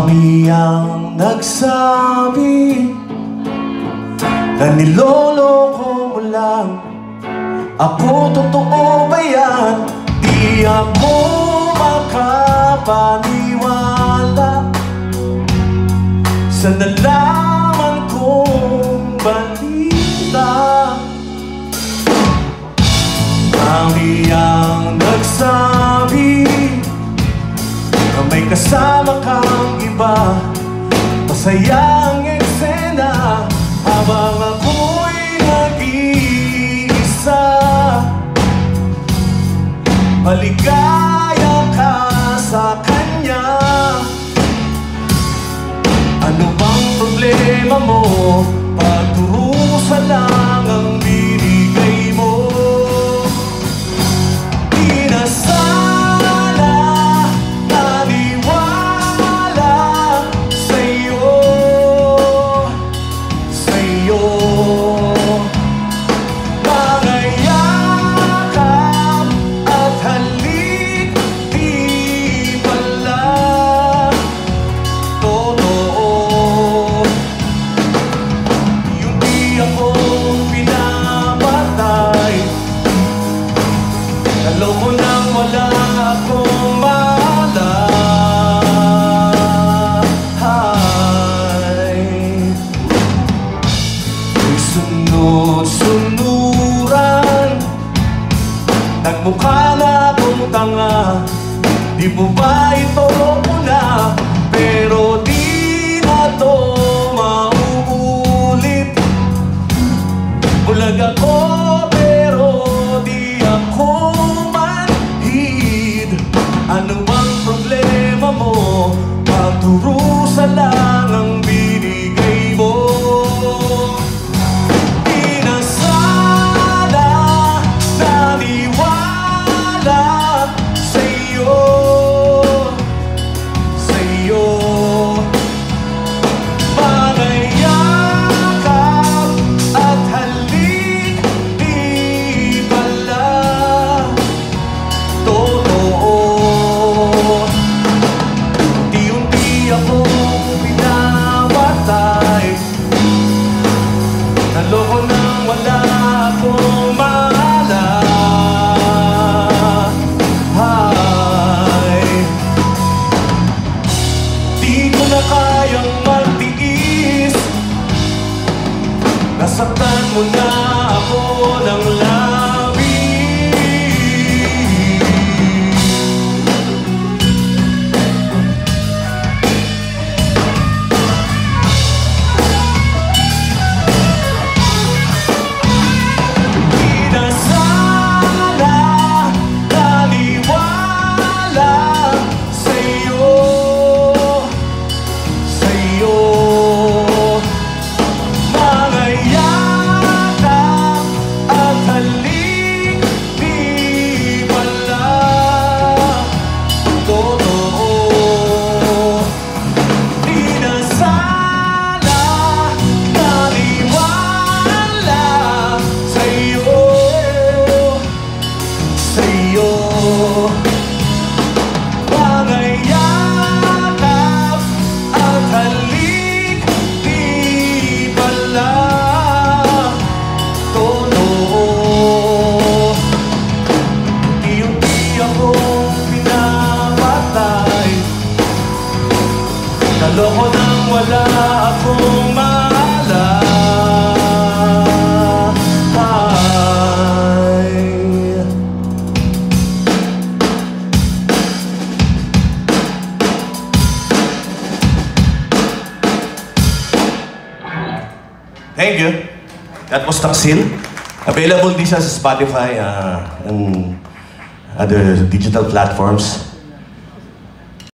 Marami ang nagsabi na niloloko mo lang ako. Totoo ba yan? Di ako makapaniwala sa nalaman kong balita. Marami ang nagsabi na may kasama kang iba, masaya ang eksena habang ako'y nag-iisa. Maligaya ka sa kanya. Ano bang problema mo? Pagdurusa lang ang binigay mo. Di na sana naniwala sa'yo, sa'yo. Mga yakap at halik, di pala totoo. Yung di ako pinapatay, naloko nang wala akong malay. May sunod-sunuran, nagmukha na akong tanga. Di mo ba ito una? Pero di na to mauulit. Bulag ako pero di ako manhid. Ano bang problema mo? Pagdurusa lang ang binigay mo. Di na sana naniwala sa'yo, sa'yo. Mga yakap at halik, di pala totoo. Unti-unti ako pinapatay, naloko nang wala akong malay. Di ko na kayang magtiis, nasaktan mo na ako ng labis. Di na sana naniwala sa'yo, sa'yo. Mga yakap at halik, di pala totoo. Di na sana naniwala sa'yo, sa'yo. Mga yakap at halik, di pala totoo. Unti-unti akong pinapatay, naloko nang wala akong malay. Thank you. That was Taksil. Available din siya sa Spotify and other digital platforms.